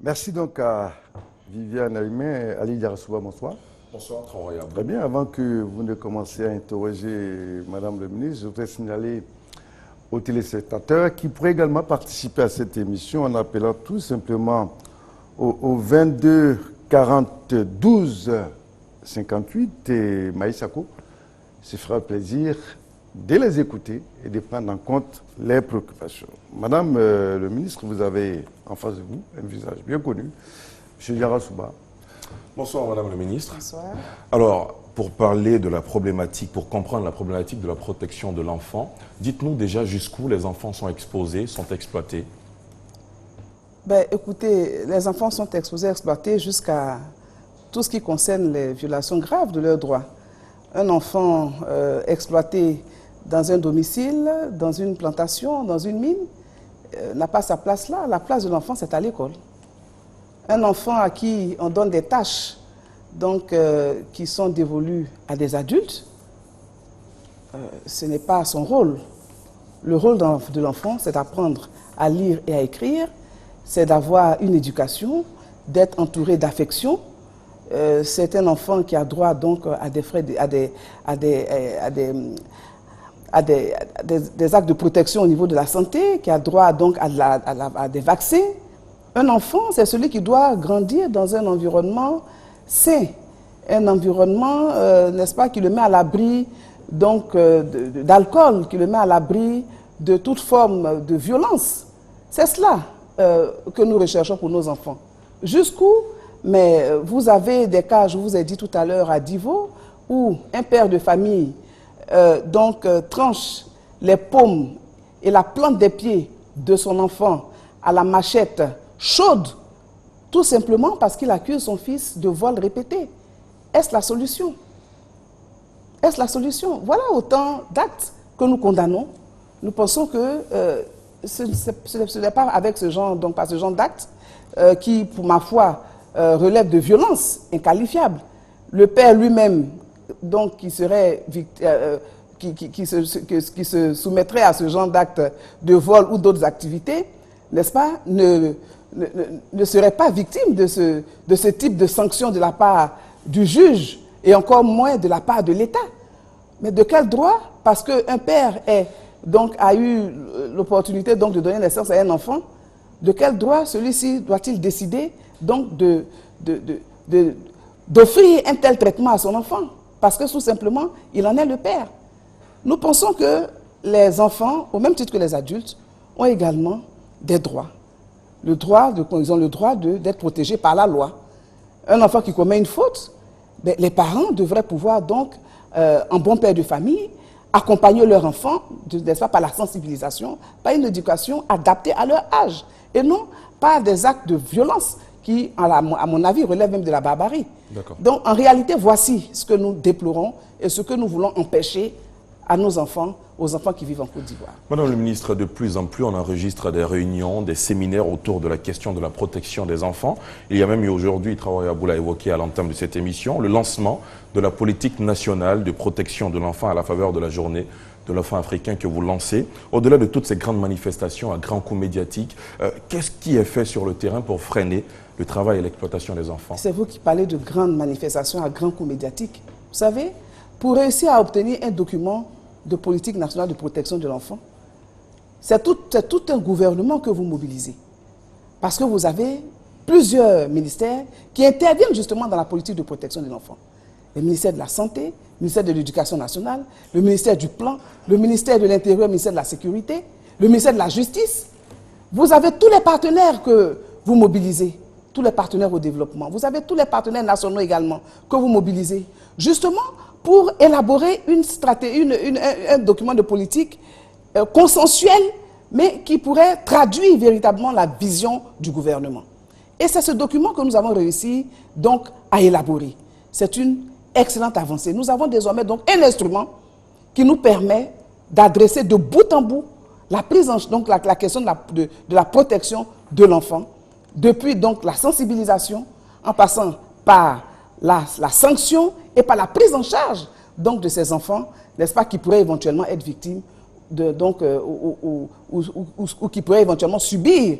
Merci donc à Viviane Aimé, Ali Diarasouba, bonsoir. Bonsoir, Traoré. Très bien, avant que vous ne commenciez à interroger Madame le ministre, je voudrais signaler aux téléspectateurs qui pourraient également participer à cette émission en appelant tout simplement au 22 40 12 58 et Maïsako. Ce fera plaisir de les écouter et de prendre en compte les préoccupations. Madame le ministre, vous avez en face de vous un visage bien connu, M. Diarasouba. Bonsoir, Madame le ministre. Bonsoir. Alors, pour parler de la problématique, pour comprendre la problématique de la protection de l'enfant, dites-nous déjà jusqu'où les enfants sont exposés, sont exploités. Ben, écoutez, les enfants sont exposés, exploités jusqu'à tout ce qui concerne les violations graves de leurs droits. Un enfant exploité dans un domicile, dans une plantation, dans une mine, n'a pas sa place là. La place de l'enfant, c'est à l'école. Un enfant à qui on donne des tâches donc, qui sont dévolues à des adultes, ce n'est pas son rôle. Le rôle de l'enfant, c'est d'apprendre à lire et à écrire, c'est d'avoir une éducation, d'être entouré d'affection. C'est un enfant qui a droit donc à des frais, des actes de protection au niveau de la santé, qui a droit donc à des vaccins. Un enfant, c'est celui qui doit grandir dans un environnement sain, un environnement, n'est-ce pas, qui le met à l'abri donc d'alcool, qui le met à l'abri de toute forme de violence. C'est cela que nous recherchons pour nos enfants. Jusqu'où? Mais vous avez des cas, je vous ai dit tout à l'heure à Divo, où un père de famille tranche les paumes et la plante des pieds de son enfant à la machette chaude, tout simplement parce qu'il accuse son fils de vol répété. Est-ce la solution? Est-ce la solution? Voilà autant d'actes que nous condamnons. Nous pensons que ce n'est pas avec ce genre, donc pas ce genre d'actes qui, pour ma foi, relève de violence inqualifiable. Le père lui-même, donc, qui serait qui se soumettrait à ce genre d'actes de vol ou d'autres activités, n'est-ce pas, ne serait pas victime de ce type de sanction de la part du juge et encore moins de la part de l'État. Mais de quel droit? Parce qu'un père a eu l'opportunité de donner naissance à un enfant, de quel droit celui-ci doit-il décider donc d'offrir un tel traitement à son enfant? Parce que tout simplement, il en est le père. Nous pensons que les enfants, au même titre que les adultes, ont également des droits. Ils ont le droit d'être protégés par la loi. Un enfant qui commet une faute, les parents devraient pouvoir donc, en bon père de famille, accompagner leur enfant, n'est-ce pas, par la sensibilisation, par une éducation adaptée à leur âge, et non par des actes de violence qui, à mon avis, relèvent même de la barbarie. Donc, en réalité, voici ce que nous déplorons et ce que nous voulons empêcher à nos enfants, aux enfants qui vivent en Côte d'Ivoire. Madame le ministre, de plus en plus, on enregistre des réunions, des séminaires autour de la question de la protection des enfants. Il y a même eu aujourd'hui, Traoré Abou l'a évoqué à l'entame de cette émission, le lancement de la politique nationale de protection de l'enfant à la faveur de la journée de l'enfant africain que vous lancez. Au-delà de toutes ces grandes manifestations à grands coups médiatiques, qu'est-ce qui est fait sur le terrain pour freiner le travail et l'exploitation des enfants? C'est vous qui parlez de grandes manifestations à grands coups médiatiques. Vous savez, pour réussir à obtenir un document de politique nationale de protection de l'enfant, c'est tout un gouvernement que vous mobilisez. Parce que vous avez plusieurs ministères qui interviennent justement dans la politique de protection de l'enfant. Le ministère de la Santé, le ministère de l'Éducation nationale, le ministère du Plan, le ministère de l'Intérieur, le ministère de la Sécurité, le ministère de la Justice. Vous avez tous les partenaires que vous mobilisez, tous les partenaires au développement. Vous avez tous les partenaires nationaux également que vous mobilisez, justement pour élaborer une stratégie, un document de politique consensuel, mais qui pourrait traduire véritablement la vision du gouvernement. Et c'est ce document que nous avons réussi donc à élaborer. C'est une excellente avancée. Nous avons désormais donc un instrument qui nous permet d'adresser de bout en bout la prise en donc la question de la protection de l'enfant, depuis donc la sensibilisation, en passant par la sanction et par la prise en charge donc de ces enfants, n'est-ce pas, qui pourraient éventuellement être victimes ou qui pourraient éventuellement subir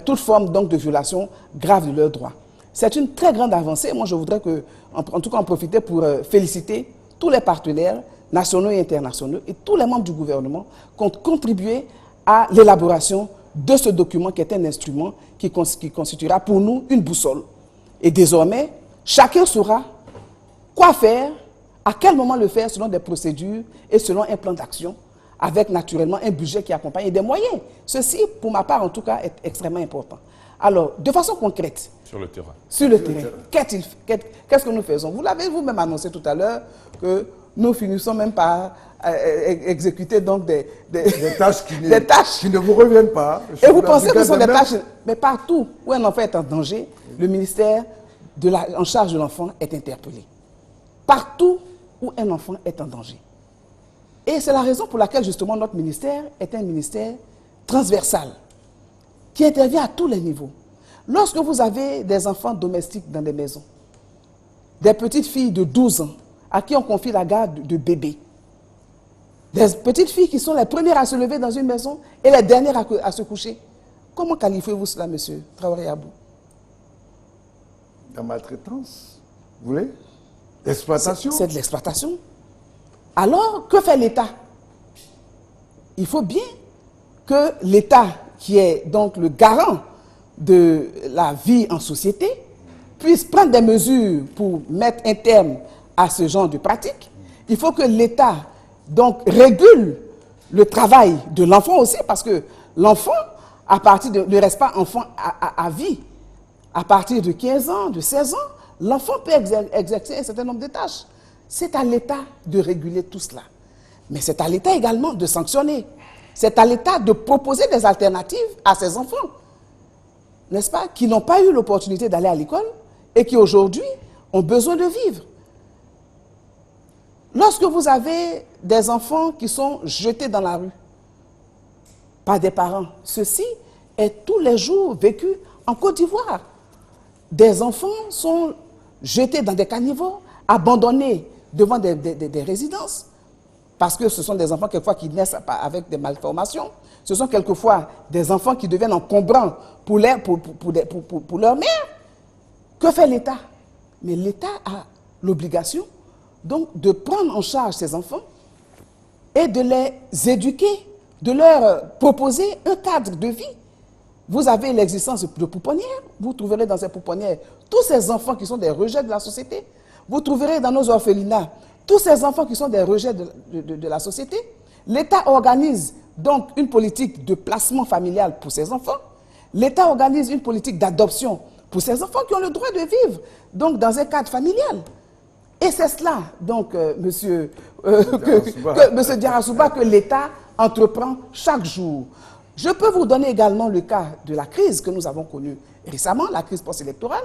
toute forme donc, de violation grave de leurs droits. C'est une très grande avancée. Moi, je voudrais en tout cas en profiter pour féliciter tous les partenaires nationaux et internationaux et tous les membres du gouvernement qui ont contribué à l'élaboration de ce document qui est un instrument qui constituera pour nous une boussole. Et désormais, chacun saura quoi faire, à quel moment le faire selon des procédures et selon un plan d'action, avec naturellement un budget qui accompagne et des moyens. Ceci, pour ma part en tout cas, est extrêmement important. Alors, de façon concrète, sur le terrain, qu'est-ce que nous faisons? Vous l'avez vous-même annoncé tout à l'heure que nous finissons même par exécuter donc des tâches qui ne vous reviennent pas. Et vous pensez que ce sont des tâches, mais partout où un enfant est en danger, le ministère en charge de l'enfant est interpellé. Partout où un enfant est en danger. Et c'est la raison pour laquelle justement notre ministère est un ministère transversal, qui intervient à tous les niveaux. Lorsque vous avez des enfants domestiques dans des maisons, des petites filles de 12 ans à qui on confie la garde de bébés, des petites filles qui sont les premières à se lever dans une maison et les dernières à se coucher, comment qualifiez-vous cela, monsieur Traoré Abou? La maltraitance, vous voulez? L'exploitation. C'est de l'exploitation. Alors, que fait l'État? Il faut bien que l'État, qui est donc le garant de la vie en société, puisse prendre des mesures pour mettre un terme à ce genre de pratiques. Il faut que l'État donc régule le travail de l'enfant aussi, parce que l'enfant, ne reste pas enfant à vie. À partir de 15 ans, de 16 ans, l'enfant peut exercer un certain nombre de tâches. C'est à l'État de réguler tout cela. Mais c'est à l'État également de sanctionner. C'est à l'État de proposer des alternatives à ces enfants, n'est-ce pas, qui n'ont pas eu l'opportunité d'aller à l'école et qui aujourd'hui ont besoin de vivre. Lorsque vous avez des enfants qui sont jetés dans la rue par des parents, ceci est tous les jours vécu en Côte d'Ivoire. Des enfants sont jetés dans des caniveaux, abandonnés devant des résidences, parce que ce sont des enfants quelquefois qui naissent avec des malformations. Ce sont quelquefois des enfants qui deviennent encombrants pour leur mère. Que fait l'État? Mais l'État a l'obligation donc de prendre en charge ces enfants et de les éduquer, de leur proposer un cadre de vie. Vous avez l'existence de pouponnières, vous trouverez dans ces pouponnières tous ces enfants qui sont des rejets de la société. Vous trouverez dans nos orphelinats tous ces enfants qui sont des rejets de la société. L'État organise donc une politique de placement familial pour ces enfants. L'État organise une politique d'adoption pour ces enfants qui ont le droit de vivre donc dans un cadre familial. Et c'est cela, donc, monsieur Diarra-Souba, que l'État entreprend chaque jour. Je peux vous donner également le cas de la crise que nous avons connue récemment, la crise post-électorale,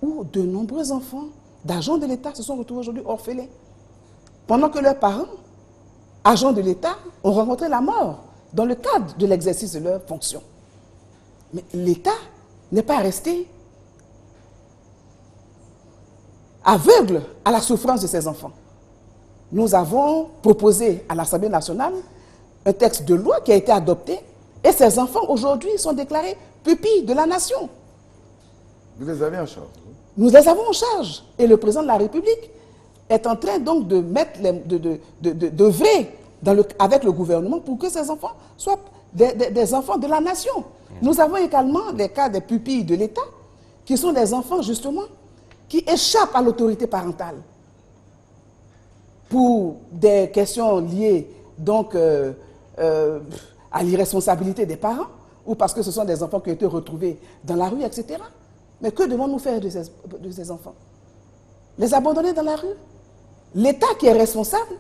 où de nombreux enfants d'agents de l'État se sont retrouvés aujourd'hui orphelins, pendant que leurs parents, agents de l'État, ont rencontré la mort dans le cadre de l'exercice de leurs fonctions. Mais l'État n'est pas resté aveugle à la souffrance de ces enfants. Nous avons proposé à l'Assemblée nationale un texte de loi qui a été adopté et ces enfants aujourd'hui sont déclarés pupilles de la nation. Vous les avez en charge? Nous les avons en charge et le président de la République est en train donc de mettre d'œuvrer avec le gouvernement pour que ces enfants soient des enfants de la nation. Nous avons également des cas des pupilles de l'État qui sont des enfants justement qui échappent à l'autorité parentale pour des questions liées donc à l'irresponsabilité des parents ou parce que ce sont des enfants qui ont été retrouvés dans la rue, etc. Mais que devons-nous faire de ces enfants? Les abandonner dans la rue? L'État qui est responsable,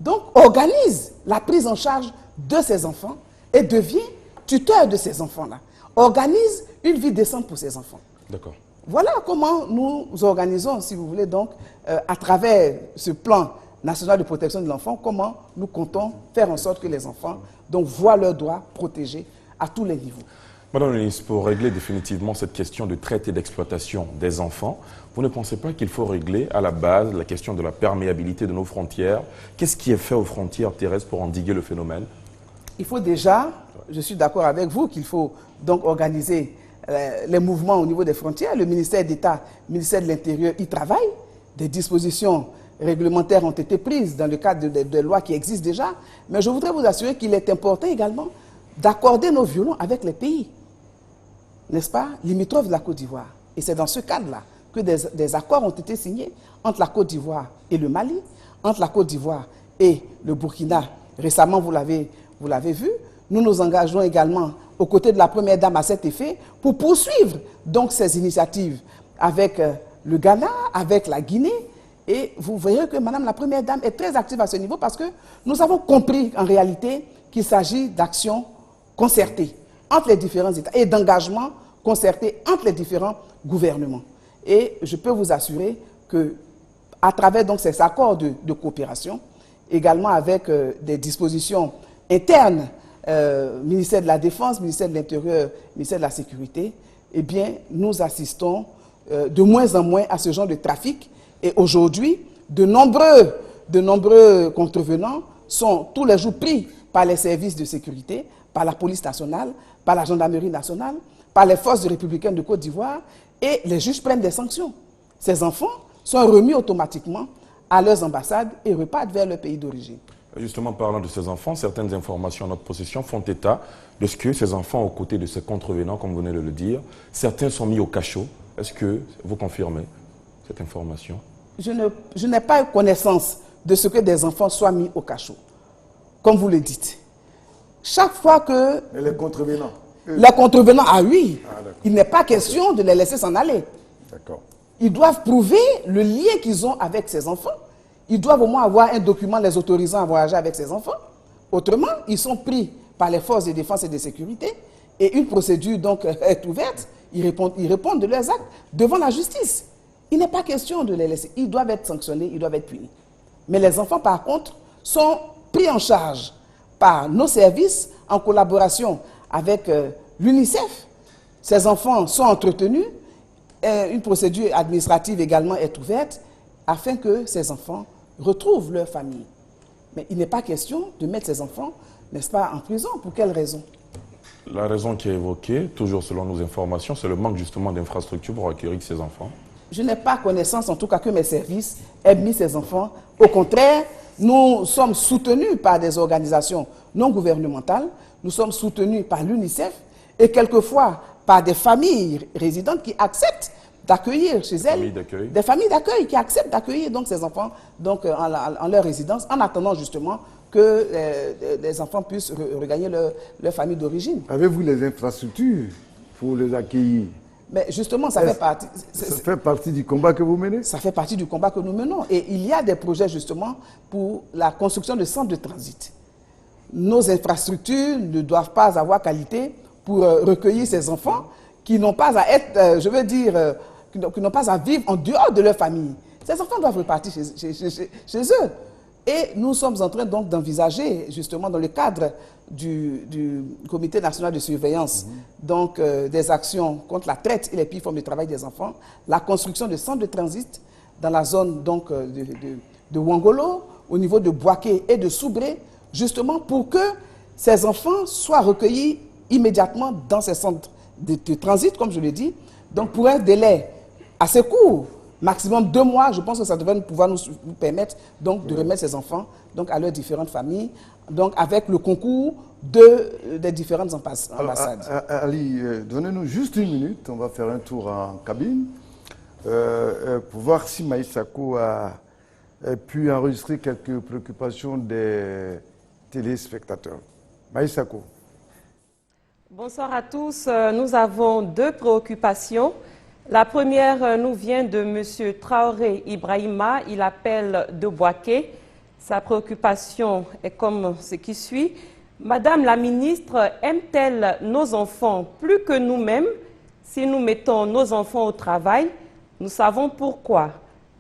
donc, organise la prise en charge de ces enfants et devient tuteur de ces enfants-là. Organise une vie décente pour ces enfants. D'accord. Voilà comment nous organisons, si vous voulez, donc, à travers ce plan national de protection de l'enfant, comment nous comptons faire en sorte que les enfants donc, voient leurs droits protégés à tous les niveaux. Madame la ministre, pour régler définitivement cette question de traite et d'exploitation des enfants, vous ne pensez pas qu'il faut régler à la base la question de la perméabilité de nos frontières? Qu'est-ce qui est fait aux frontières terrestres pour endiguer le phénomène? Il faut déjà, je suis d'accord avec vous, qu'il faut donc organiser les mouvements au niveau des frontières. Le ministère d'État, le ministère de l'Intérieur y travaille. Des dispositions réglementaires ont été prises dans le cadre de lois qui existent déjà. Mais je voudrais vous assurer qu'il est important également d'accorder nos violons avec les pays, n'est-ce pas, limitrophes de la Côte d'Ivoire. Et c'est dans ce cadre-là que des accords ont été signés entre la Côte d'Ivoire et le Mali, entre la Côte d'Ivoire et le Burkina. Récemment, vous l'avez vu. Nous nous engageons également aux côtés de la Première Dame à cet effet pour poursuivre donc ces initiatives avec le Ghana, avec la Guinée. Et vous verrez que Madame la Première Dame est très active à ce niveau parce que nous avons compris en réalité qu'il s'agit d'actions concertées entre les différents États et d'engagements concertés entre les différents gouvernements. Et je peux vous assurer que à travers donc ces accords de coopération, également avec des dispositions internes, ministère de la Défense, ministère de l'Intérieur, ministère de la Sécurité, eh bien, nous assistons de moins en moins à ce genre de trafic. Et aujourd'hui, de nombreux contrevenants sont tous les jours pris par les services de sécurité, par la police nationale, par la gendarmerie nationale, par les forces républicaines de Côte d'Ivoire, et les juges prennent des sanctions. Ces enfants sont remis automatiquement à leurs ambassades et repartent vers leur pays d'origine. Justement, parlant de ces enfants, certaines informations à notre possession font état de ce que ces enfants, aux côtés de ces contrevenants, comme vous venez de le dire, certains sont mis au cachot. Est-ce que vous confirmez cette information? Je n'ai pas connaissance de ce que des enfants soient mis au cachot, comme vous le dites. Chaque fois que... Et les contrevenants? Les contrevenants, ah oui, il n'est pas question de les laisser s'en aller. D'accord. Ils doivent prouver le lien qu'ils ont avec ces enfants. Ils doivent au moins avoir un document les autorisant à voyager avec ces enfants. Autrement, ils sont pris par les forces de défense et de sécurité et une procédure donc est ouverte. Ils répondent de leurs actes devant la justice. Il n'est pas question de les laisser. Ils doivent être sanctionnés, ils doivent être punis. Mais les enfants, par contre, sont pris en charge par nos services en collaboration avec l'UNICEF. Ces enfants sont entretenus. Une procédure administrative également est ouverte afin que ces enfants retrouvent leur famille. Mais il n'est pas question de mettre ces enfants, n'est-ce pas, en prison. Pour quelle raison? La raison qui est évoquée, toujours selon nos informations, c'est le manque justement d'infrastructures pour accueillir ces enfants. Je n'ai pas connaissance, en tout cas, que mes services aient mis ces enfants. Au contraire, nous sommes soutenus par des organisations non gouvernementales, nous sommes soutenus par l'UNICEF et quelquefois par des familles résidentes qui acceptent d'accueillir chez elles des familles d'accueil qui acceptent d'accueillir donc ces enfants donc, en leur résidence en attendant justement que les enfants puissent regagner leur famille d'origine. Avez-vous les infrastructures pour les accueillir? Mais justement, ça fait partie... Ça fait partie du combat que vous menez? Ça fait partie du combat que nous menons. Et il y a des projets justement pour la construction de centres de transit. Nos infrastructures ne doivent pas avoir qualité pour recueillir ces enfants qui n'ont pas à être, je veux dire, qui n'ont pas à vivre en dehors de leur famille. Ces enfants doivent repartir chez eux. Et nous sommes en train donc d'envisager, justement dans le cadre du Comité national de surveillance, donc des actions contre la traite et les pires formes de travail des enfants, la construction de centres de transit dans la zone donc, de Ouangolo, au niveau de Boaké et de Soubré, justement pour que ces enfants soient recueillis immédiatement dans ces centres de transit, comme je l'ai dit, donc pour un délai assez court, maximum 2 mois, je pense que ça devrait pouvoir nous permettre donc, de remettre ces enfants donc, à leurs différentes familles, donc avec le concours des différentes ambassades. Alors, Ali, donnez-nous juste 1 minute, on va faire un tour en cabine pour voir si Maïs Sako a pu enregistrer quelques préoccupations des téléspectateurs. Maïs Sako. Bonsoir à tous. Nous avons 2 préoccupations. La première nous vient de M. Traoré Ibrahima. Il appelle de Boaké. Sa préoccupation est comme ce qui suit. Madame la ministre, aime-t-elle nos enfants plus que nous-mêmes? Si nous mettons nos enfants au travail, nous savons pourquoi.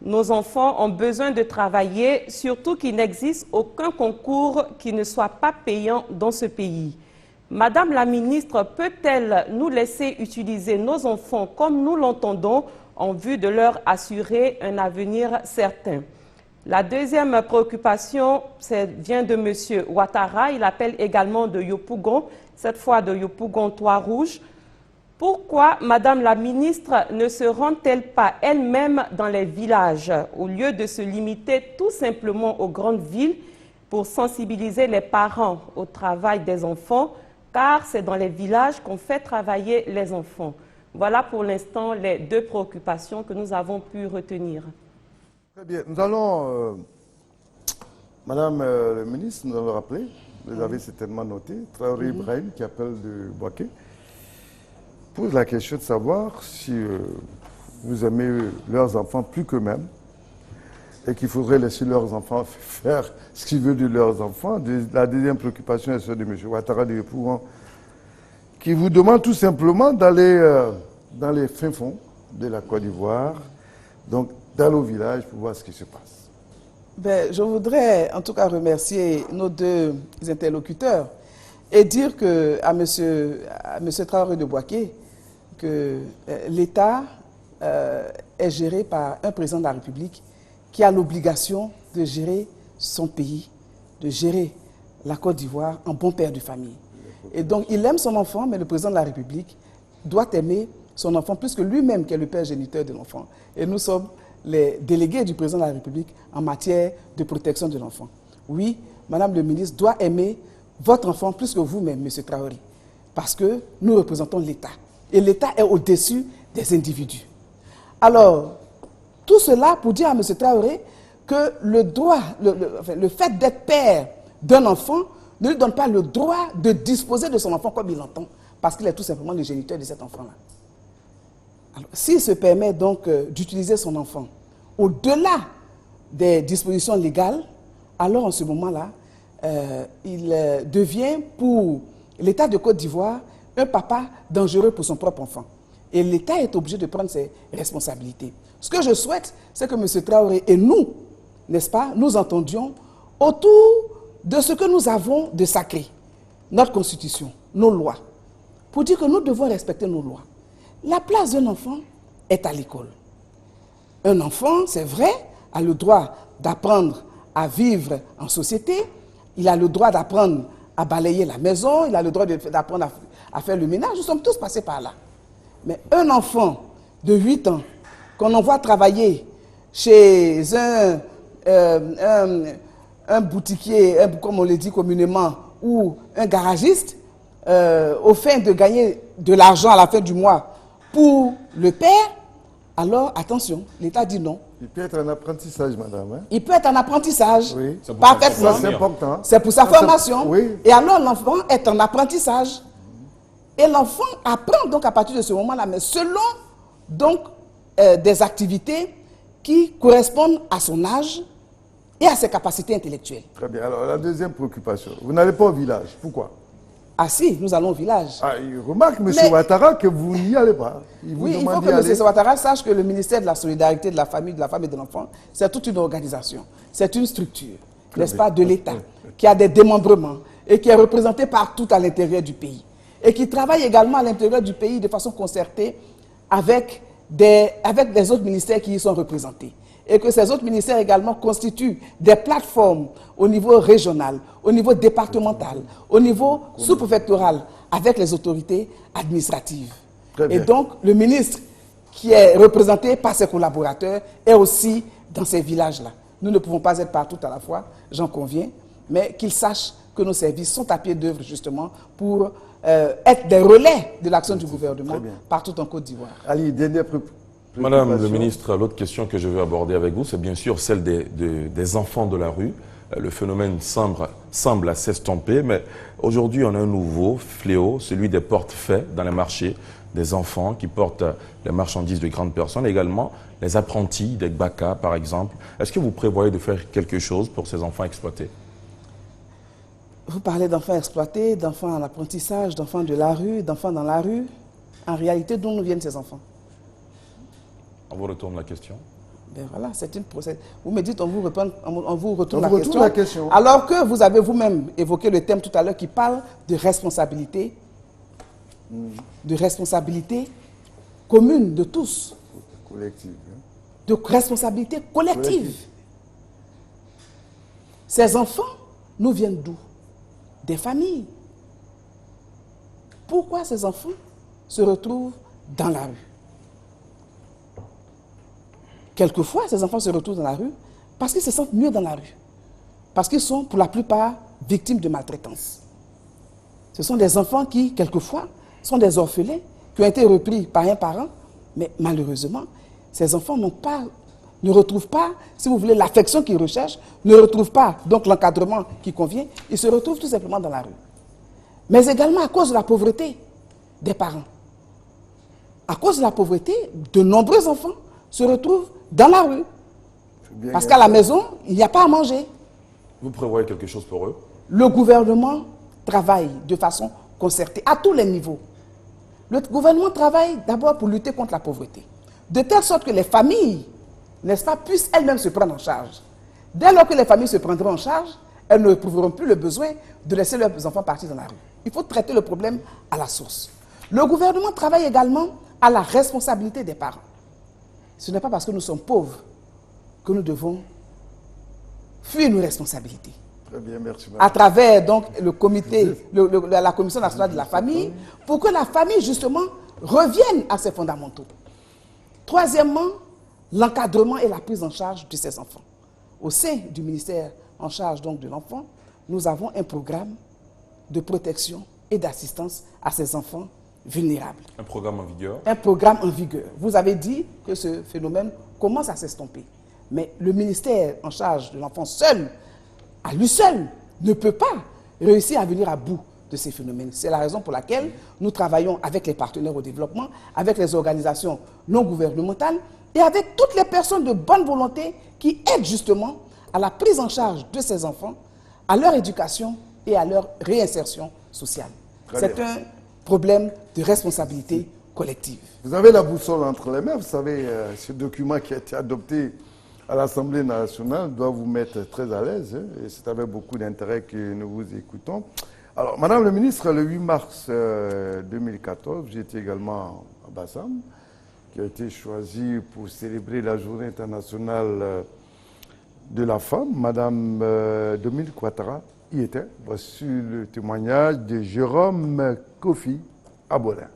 Nos enfants ont besoin de travailler, surtout qu'il n'existe aucun concours qui ne soit pas payant dans ce pays. Madame la ministre, peut-elle nous laisser utiliser nos enfants comme nous l'entendons en vue de leur assurer un avenir certain? La deuxième préoccupation vient de M. Ouattara. Il appelle également de Yopougon, cette fois de Yopougon Trois-Rouges. Pourquoi Madame la ministre ne se rend-elle pas elle-même dans les villages au lieu de se limiter tout simplement aux grandes villes pour sensibiliser les parents au travail des enfants, car c'est dans les villages qu'on fait travailler les enfants. Voilà pour l'instant les deux préoccupations que nous avons pu retenir. Très bien. Nous allons, Madame le ministre, nous allons le rappeler, vous avez certainement noté, Traoré Ibrahim, qui appelle de Bouaké, pose la question de savoir si vous aimez leurs enfants plus qu'eux-mêmes et qu'il faudrait laisser leurs enfants faire ce qu'ils veulent de leurs enfants. La deuxième préoccupation est celle de M. Ouattara de Yopougon, qui vous demande tout simplement d'aller dans les fins fonds de la Côte d'Ivoire, donc d'aller au village pour voir ce qui se passe. Ben, je voudrais en tout cas remercier nos deux interlocuteurs et dire à M. Traoré de Bouaké que l'État est géré par un président de la République qui a l'obligation de gérer son pays, de gérer la Côte d'Ivoire en bon père de famille. Et donc, il aime son enfant, mais le président de la République doit aimer son enfant plus que lui-même qui est le père géniteur de l'enfant. Et nous sommes les délégués du président de la République en matière de protection de l'enfant. Oui, Madame le ministre doit aimer votre enfant plus que vous-même, M. Traoré, parce que nous représentons l'État. Et l'État est au-dessus des individus. Alors, tout cela pour dire à M. Traoré que le fait d'être père d'un enfant ne lui donne pas le droit de disposer de son enfant comme il l'entend, parce qu'il est tout simplement le géniteur de cet enfant-là. S'il se permet donc d'utiliser son enfant au-delà des dispositions légales, alors en ce moment-là, il devient pour l'État de Côte d'Ivoire un papa dangereux pour son propre enfant. Et l'État est obligé de prendre ses responsabilités. Ce que je souhaite, c'est que M. Traoré et nous, n'est-ce pas, nous entendions autour de ce que nous avons de sacré, notre Constitution, nos lois, pour dire que nous devons respecter nos lois. La place d'un enfant est à l'école. Un enfant, c'est vrai, a le droit d'apprendre à vivre en société, il a le droit d'apprendre à balayer la maison, il a le droit d'apprendre à faire le ménage, nous sommes tous passés par là. Mais un enfant de 8 ans, qu'on envoie travailler chez un boutiquier, comme on le dit communément, ou un garagiste, au fin de gagner de l'argent à la fin du mois pour le père, alors attention, l'État dit non. Il peut être un apprentissage, madame. Hein? Il peut être un apprentissage, oui. parfaitement. C'est important. C'est pour sa formation. Oui. Et alors l'enfant est en apprentissage. Et l'enfant apprend donc à partir de ce moment-là, mais selon donc des activités qui correspondent à son âge et à ses capacités intellectuelles. Très bien. Alors la deuxième préoccupation, vous n'allez pas au village. Pourquoi? Ah si, nous allons au village. Ah, il remarque, M. Ouattara, que vous n'y allez pas. Il faut que M. Ouattara sache que le ministère de la Solidarité, de la Famille, de la Femme et de l'Enfant, c'est toute une organisation, c'est une structure, n'est-ce pas, de l'État, qui a des démembrements et qui est représentée partout à l'intérieur du pays. Et qui travaille également à l'intérieur du pays de façon concertée avec des autres ministères qui y sont représentés. Et que ces autres ministères également constituent des plateformes au niveau régional, au niveau départemental, au niveau sous-préfectoral, avec les autorités administratives. Et donc, le ministre qui est représenté par ses collaborateurs est aussi dans ces villages-là. Nous ne pouvons pas être partout à la fois, j'en conviens, mais qu'ils sachent que nos services sont à pied d'œuvre justement pour être des relais de l'action du gouvernement partout en Côte d'Ivoire. Ali, dernière Madame le ministre, l'autre question que je veux aborder avec vous, c'est bien sûr celle des enfants de la rue. Le phénomène semble s'estomper, mais aujourd'hui on a un nouveau fléau, celui des porte-faits dans les marchés, des enfants qui portent les marchandises de grandes personnes, également les apprentis, des Gbaka par exemple. Est-ce que vous prévoyez de faire quelque chose pour ces enfants exploités? Vous parlez d'enfants exploités, d'enfants en apprentissage, d'enfants de la rue, d'enfants dans la rue. En réalité, d'où nous viennent ces enfants? On vous retourne la question. Ben voilà, c'est une procédure. Vous me dites, on vous retourne la question. Alors que vous avez vous-même évoqué le thème tout à l'heure qui parle de responsabilité, commune de tous. Collective. De responsabilité collective. Ces enfants nous viennent d'où? Des familles. Pourquoi ces enfants se retrouvent dans la rue? Quelquefois, ces enfants se retrouvent dans la rue parce qu'ils se sentent mieux dans la rue. Parce qu'ils sont, pour la plupart, victimes de maltraitance. Ce sont des enfants qui, quelquefois, sont des orphelins qui ont été repris par un parent, mais malheureusement, ces enfants ne retrouvent pas, si vous voulez, l'affection qu'ils recherchent, ne retrouvent pas donc l'encadrement qui convient, ils se retrouvent tout simplement dans la rue. Mais également à cause de la pauvreté des parents. À cause de la pauvreté, de nombreux enfants se retrouvent dans la rue. Parce qu'à la maison, il n'y a pas à manger. Vous prévoyez quelque chose pour eux? Le gouvernement travaille de façon concertée à tous les niveaux. Le gouvernement travaille d'abord pour lutter contre la pauvreté, de telle sorte que les familles, n'est-ce pas, puissent elles-mêmes se prendre en charge. Dès lors que les familles se prendront en charge, elles ne éprouveront plus le besoin de laisser leurs enfants partir dans la rue. Il faut traiter le problème à la source. Le gouvernement travaille également à la responsabilité des parents. Ce n'est pas parce que nous sommes pauvres que nous devons fuir nos responsabilités. Très bien, merci. À travers donc le comité, la Commission nationale de la famille, pour que la famille justement revienne à ses fondamentaux. Troisièmement, l'encadrement et la prise en charge de ces enfants. Au sein du ministère en charge donc de l'enfant, nous avons un programme de protection et d'assistance à ces enfants vulnérables. Un programme en vigueur? Un programme en vigueur. Vous avez dit que ce phénomène commence à s'estomper. Mais le ministère en charge de l'enfant seul, à lui seul, ne peut pas réussir à venir à bout de ces phénomènes. C'est la raison pour laquelle nous travaillons avec les partenaires au développement, avec les organisations non gouvernementales et avec toutes les personnes de bonne volonté qui aident justement à la prise en charge de ces enfants, à leur éducation et à leur réinsertion sociale. C'est un problème de responsabilité collective. Vous avez la boussole entre les mains. Vous savez, ce document qui a été adopté à l'Assemblée nationale doit vous mettre très à l'aise. Et c'est avec beaucoup d'intérêt que nous vous écoutons. Alors, Madame le ministre, le 8 mars 2014, j'étais également à Bassam, qui a été choisi pour célébrer la journée internationale de la femme. Madame Dominique Ouattara y était. Voici le témoignage de Jérôme Kofi Abolin.